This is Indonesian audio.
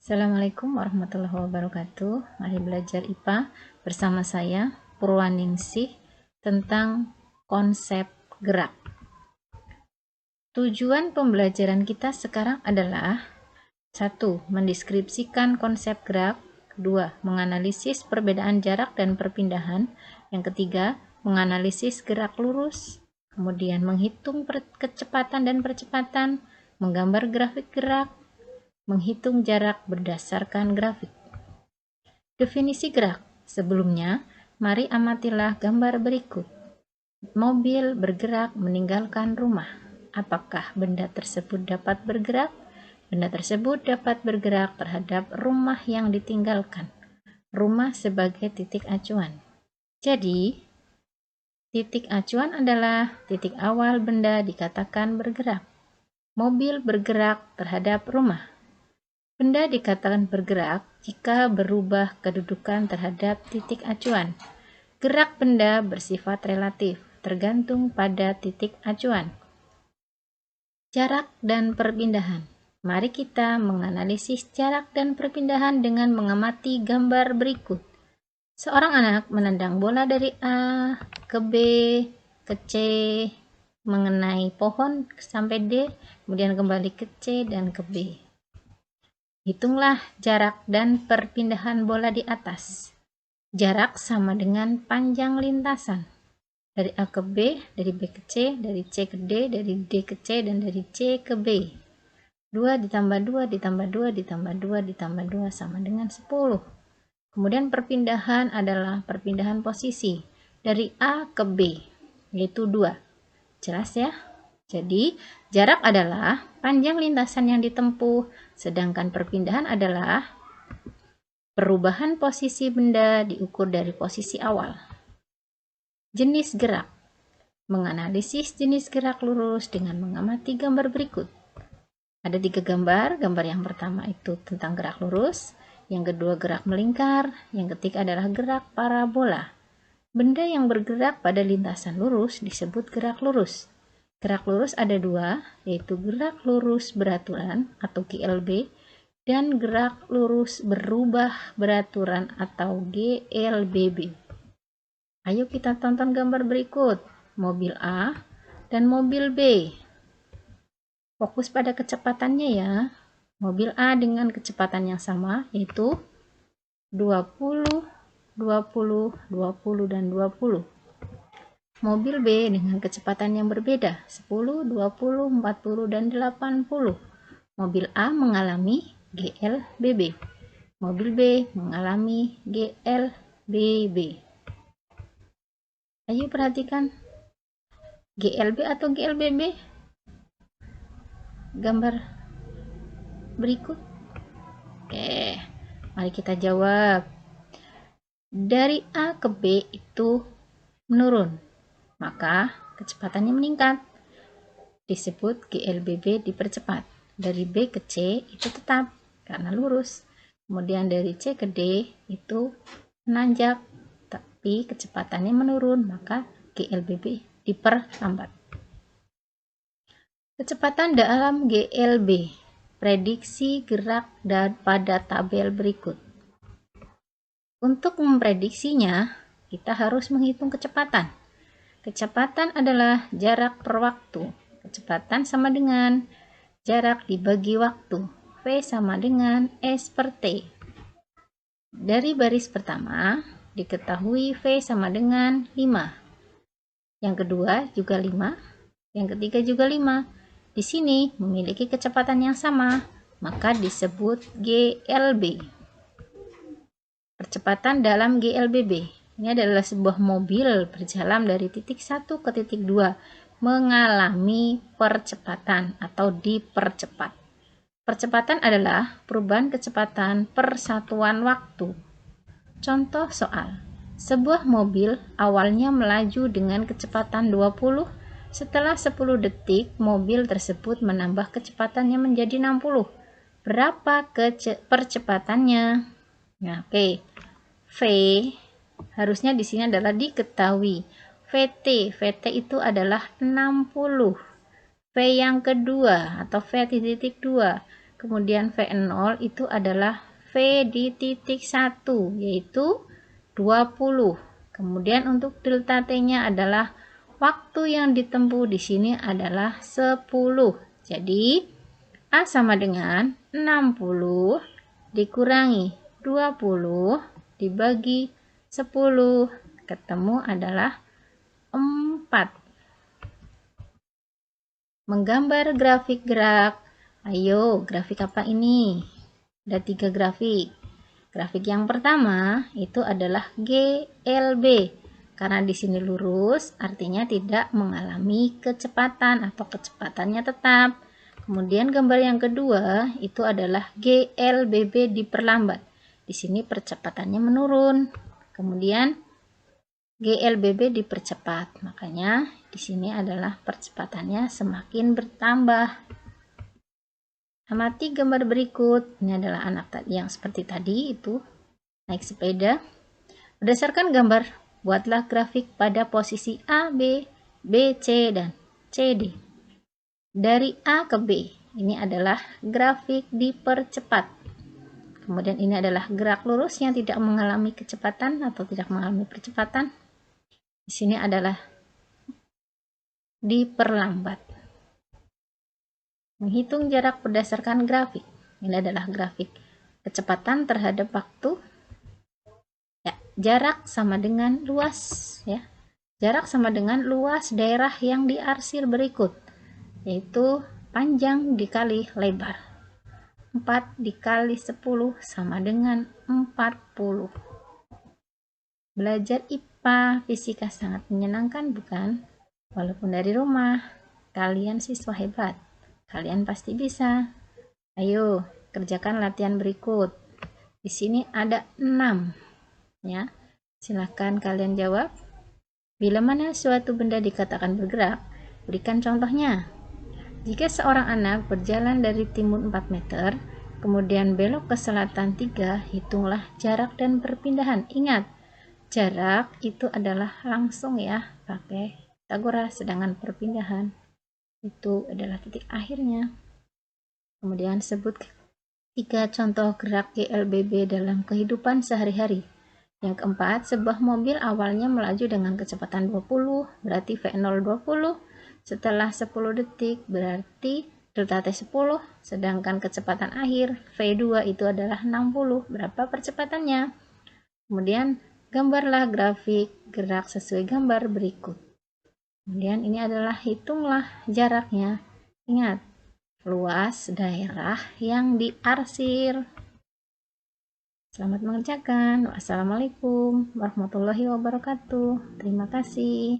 Assalamualaikum warahmatullahi wabarakatuh. Mari belajar IPA bersama saya Purwaningsih tentang konsep gerak. Tujuan pembelajaran kita sekarang adalah 1. Mendeskripsikan konsep gerak. 2. Menganalisis perbedaan jarak dan perpindahan. Yang ketiga, menganalisis gerak lurus. Kemudian menghitung kecepatan dan percepatan, menggambar grafik gerak, menghitung jarak berdasarkan grafik. Definisi gerak. Sebelumnya, mari amatilah gambar berikut. Mobil bergerak meninggalkan rumah. Apakah benda tersebut dapat bergerak? Benda tersebut dapat bergerak terhadap rumah yang ditinggalkan. Rumah sebagai titik acuan. Jadi, titik acuan adalah titik awal benda dikatakan bergerak. Mobil bergerak terhadap rumah. Benda dikatakan bergerak jika berubah kedudukan terhadap titik acuan. Gerak benda bersifat relatif, tergantung pada titik acuan. Jarak dan perpindahan. Mari kita menganalisis jarak dan perpindahan dengan mengamati gambar berikut. Seorang anak menendang bola dari A ke B ke C, mengenai pohon sampai D, kemudian kembali ke C dan ke B. Hitunglah jarak dan perpindahan bola di atas. Jarak sama dengan panjang lintasan. Dari A ke B, dari B ke C, dari C ke D, dari D ke C, dan dari C ke B. 2 ditambah 2 ditambah 2 ditambah 2 ditambah 2 sama dengan 10. Kemudian perpindahan adalah perpindahan posisi dari A ke B, yaitu 2. Jelas ya? Jadi, jarak adalah panjang lintasan yang ditempuh, sedangkan perpindahan adalah perubahan posisi benda diukur dari posisi awal. Jenis gerak. Menganalisis jenis gerak lurus dengan mengamati gambar berikut. Ada 3 gambar. Gambar yang pertama itu tentang gerak lurus, yang kedua gerak melingkar, yang ketiga adalah gerak parabola. Benda yang bergerak pada lintasan lurus disebut gerak lurus. Gerak lurus ada 2, yaitu gerak lurus beraturan atau GLB dan gerak lurus berubah beraturan atau GLBB. Ayo kita tonton gambar berikut, mobil A dan mobil B. Fokus pada kecepatannya ya. Mobil A dengan kecepatan yang sama, yaitu 20, 20, 20, dan 20. Mobil B dengan kecepatan yang berbeda, 10, 20, 40, dan 80. Mobil A mengalami GLBB. Mobil B mengalami GLBB. Ayo perhatikan GLB atau GLBB. Gambar berikut. Oke, mari kita jawab. Dari A ke B itu menurun, maka kecepatannya meningkat, disebut GLBB dipercepat. Dari B ke C itu tetap karena lurus, kemudian dari C ke D itu menanjak tapi kecepatannya menurun, maka GLBB diperlambat. Kecepatan dalam GLB. Prediksi gerak pada tabel berikut. Untuk memprediksinya, kita harus menghitung kecepatan. Kecepatan adalah jarak per waktu. Kecepatan sama dengan jarak dibagi waktu. V sama dengan S per T. Dari baris pertama, diketahui V sama dengan 5. Yang kedua juga 5. Yang ketiga juga 5. Di sini memiliki kecepatan yang sama, maka disebut GLB. Percepatan dalam GLBB. Ini adalah sebuah mobil berjalan dari titik 1 ke titik 2, mengalami percepatan atau dipercepat. Percepatan adalah perubahan kecepatan per satuan waktu. Contoh soal. Sebuah mobil awalnya melaju dengan kecepatan 20, setelah 10 detik mobil tersebut menambah kecepatannya menjadi 60. Berapa percepatannya? Nah, oke. V harusnya di sini adalah diketahui. VT itu adalah 60. V yang kedua atau V titik 2 kemudian V0 itu adalah V di titik 1, yaitu 20. Kemudian untuk delta T-nya adalah waktu yang ditempuh di sini adalah 10. Jadi, A sama dengan 60 dikurangi 20 dibagi 10. Ketemu adalah 4. Menggambar grafik gerak. Ayo, grafik apa ini? Ada 3 grafik. Grafik yang pertama itu adalah GLB. Karena di sini lurus, artinya tidak mengalami kecepatan atau kecepatannya tetap. Kemudian gambar yang kedua itu adalah GLBB diperlambat. Di sini percepatannya menurun. Kemudian GLBB dipercepat. Makanya di sini adalah percepatannya semakin bertambah. Amati gambar berikut. Ini adalah anak yang seperti tadi itu naik sepeda. Berdasarkan gambar, buatlah grafik pada posisi A, B, B, C, dan CD. Dari A ke B, ini adalah grafik dipercepat. Kemudian ini adalah gerak lurus yang tidak mengalami kecepatan atau tidak mengalami percepatan. Di sini adalah diperlambat. Menghitung jarak berdasarkan grafik. Ini adalah grafik kecepatan terhadap waktu. Ya, jarak sama dengan luas, ya. Jarak sama dengan luas daerah yang diarsir berikut, yaitu panjang dikali lebar. 4 dikali 10 sama dengan 40. Belajar IPA, fisika sangat menyenangkan, bukan? Walaupun dari rumah, kalian siswa hebat. Kalian pasti bisa. Ayo, kerjakan latihan berikut. Di sini ada 6. Ya. Silahkan kalian jawab. Bila mana suatu benda dikatakan bergerak, berikan contohnya. Jika seorang anak berjalan dari timur 4 meter, kemudian belok ke selatan 3, hitunglah jarak dan perpindahan. Ingat, jarak itu adalah langsung ya, pakai Pitagoras, sedangkan perpindahan itu adalah titik akhirnya. Kemudian sebut 3 contoh gerak GLBB dalam kehidupan sehari-hari. Yang keempat, sebuah mobil awalnya melaju dengan kecepatan 20, berarti V0 20. Setelah 10 detik, berarti delta T 10. Sedangkan kecepatan akhir V2 itu adalah 60. Berapa percepatannya? Kemudian, gambarlah grafik gerak sesuai gambar berikut. Kemudian ini adalah hitunglah jaraknya. Ingat, luas daerah yang diarsir. Selamat mengerjakan. Wassalamualaikum warahmatullahi wabarakatuh. Terima kasih.